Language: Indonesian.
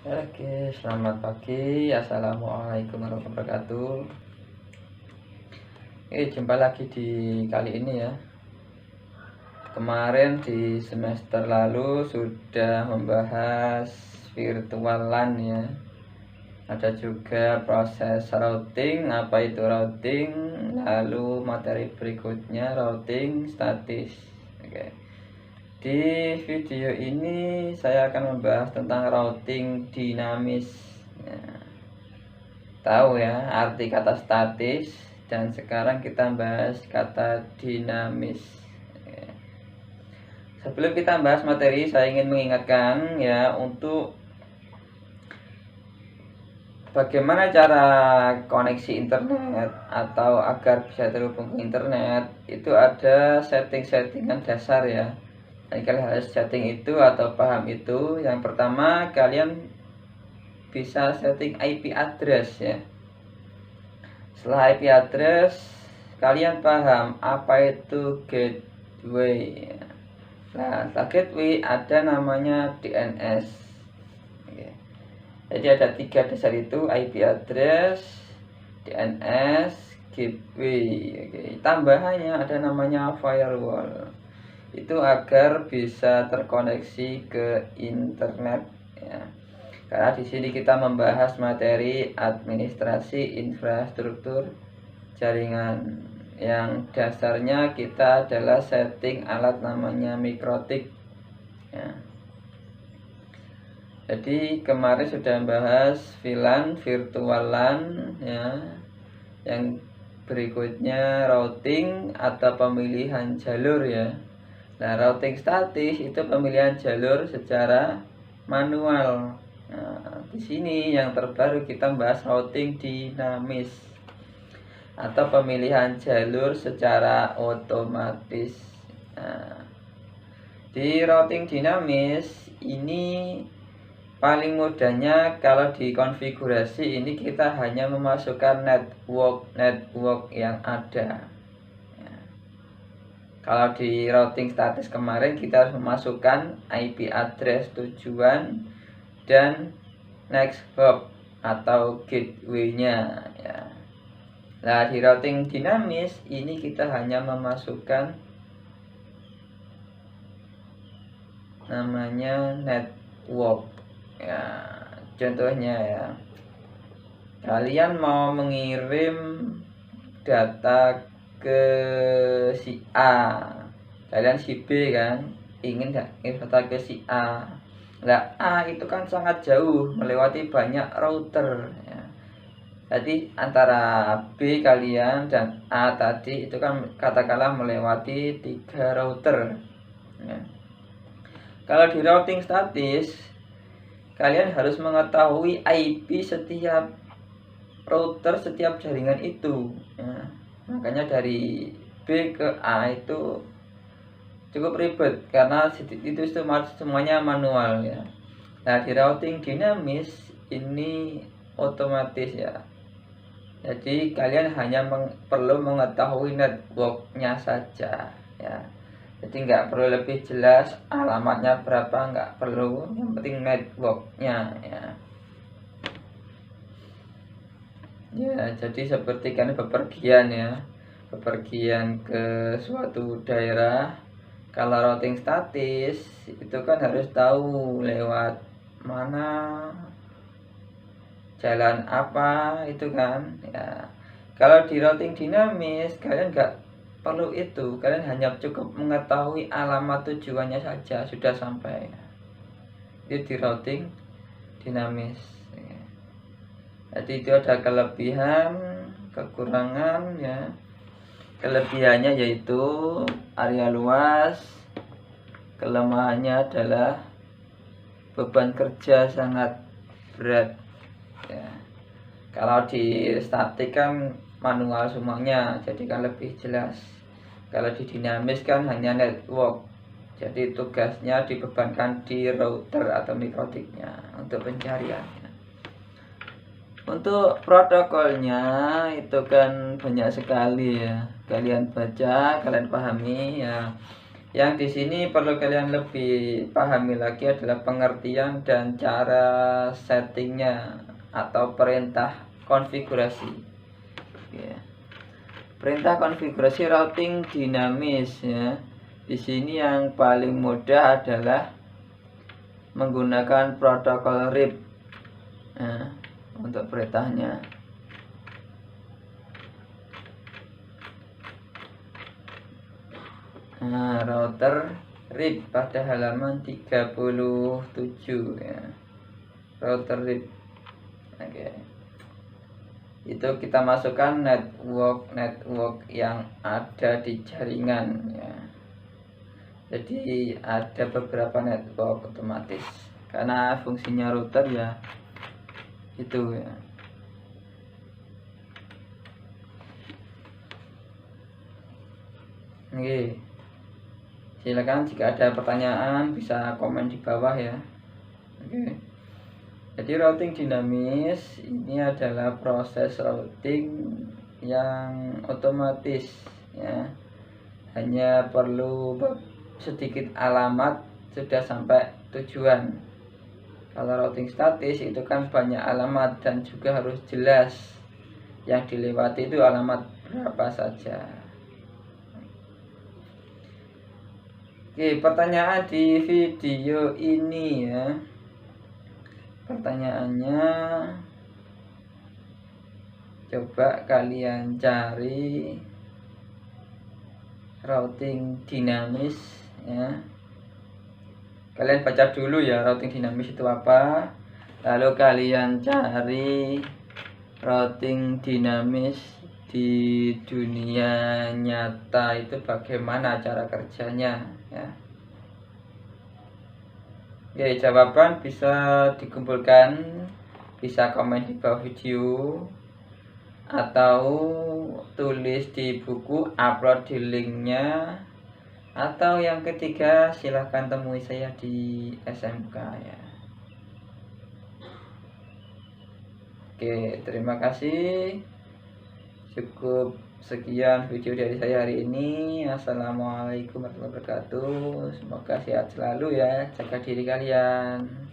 Oke, selamat pagi. Assalamualaikum warahmatullahi wabarakatuh. Jumpa lagi di kali ini ya. Kemarin di semester lalu sudah membahas virtual LAN ya. Ada juga proses routing, apa itu routing, lalu materi berikutnya routing statis. Oke. Di video ini saya akan membahas tentang routing dinamis ya. Tahu ya arti kata statis, dan sekarang kita bahas kata dinamis. Sebelum kita bahas materi, saya ingin mengingatkan ya, untuk bagaimana cara koneksi internet atau agar bisa terhubung ke internet, itu ada setting-settingan dasar ya. Dan kalian harus setting itu atau paham itu. Yang pertama, kalian bisa setting IP address ya. Setelah IP address, kalian paham apa itu gateway. Nah, setelah gateway ada namanya DNS. Oke. Jadi ada 3 dasar itu: IP address, DNS, gateway. Oke. Tambahannya ada namanya firewall. Itu agar bisa terkoneksi ke internet ya. Karena di sini kita membahas materi administrasi infrastruktur jaringan, yang dasarnya kita adalah setting alat namanya mikrotik ya. Jadi kemarin sudah membahas VLAN, virtual LAN ya. Yang berikutnya routing atau pemilihan jalur ya. Nah, routing statis itu pemilihan jalur secara manual. Nah, di sini yang terbaru kita bahas routing dinamis atau pemilihan jalur secara otomatis. Nah, di routing dinamis ini paling mudahnya kalau dikonfigurasi ini kita hanya memasukkan network yang ada. Kalau di routing statis kemarin kita harus memasukkan IP address tujuan dan next hop atau gateway-nya ya. Nah, di routing dinamis ini kita hanya memasukkan namanya network ya. Contohnya ya, kalian mau mengirim data ke si A, kalian si B kan, ingin data ke si A. Nah, A itu kan sangat jauh, melewati banyak router ya. Jadi antara B kalian dan A tadi itu kan katakanlah melewati 3 router ya. Kalau di routing statis, kalian harus mengetahui IP setiap router, setiap jaringan itu ya. Makanya dari B ke A itu cukup ribet karena itu semuanya manual ya. Nah, di routing dinamis ini otomatis ya. Jadi kalian hanya perlu mengetahui networknya saja ya. Jadi nggak perlu lebih jelas alamatnya berapa, nggak perlu, yang penting networknya ya. Ya, jadi seperti kan bepergian ya, bepergian ke suatu daerah. Kalau routing statis itu kan harus tahu lewat mana, jalan apa itu kan ya. Kalau di routing dinamis kalian nggak perlu itu, kalian hanya cukup mengetahui alamat tujuannya saja sudah sampai. Itu di routing dinamis. Jadi itu ada kelebihan, kekurangan ya. Kelebihannya yaitu area luas, kelemahannya adalah beban kerja sangat berat ya. Kalau di statik kan manual semuanya, jadi kan lebih jelas. Kalau di dinamis kan hanya network, jadi tugasnya dibebankan di router atau mikrotiknya untuk pencarian. Untuk protokolnya itu kan banyak sekali ya, kalian baca, kalian pahami ya. Yang di sini perlu kalian lebih pahami lagi adalah pengertian dan cara settingnya atau perintah konfigurasi. Ya. Perintah konfigurasi routing dinamis ya. Di sini yang paling mudah adalah menggunakan protokol RIP. Nah, untuk perintahnya. Nah, router RIP pada halaman 37 ya. Router RIP. Oke. Itu kita masukkan network yang ada di jaringan ya. Jadi ada beberapa network otomatis karena fungsinya router ya itu ya. Oke. Silakan jika ada pertanyaan bisa komen di bawah ya. Oke. Jadi routing dinamis ini adalah proses routing yang otomatis ya. Hanya perlu sedikit alamat sudah sampai tujuan. Kalau routing statis itu kan banyak alamat dan juga harus jelas yang dilewati itu alamat berapa saja. Oke, pertanyaan di video ini ya. Pertanyaannya, coba kalian cari routing dinamis ya. Kalian baca dulu ya routing dinamis itu apa. Lalu kalian cari routing dinamis di dunia nyata itu bagaimana cara kerjanya ya. Oke, jawaban bisa dikumpulkan, bisa komen di bawah video atau tulis di buku, upload di linknya, atau yang ketiga silahkan temui saya di SMK ya. Oke, terima kasih. Cukup sekian video dari saya hari ini. Assalamualaikum warahmatullahi wabarakatuh. Semoga sehat selalu ya. Jaga diri kalian.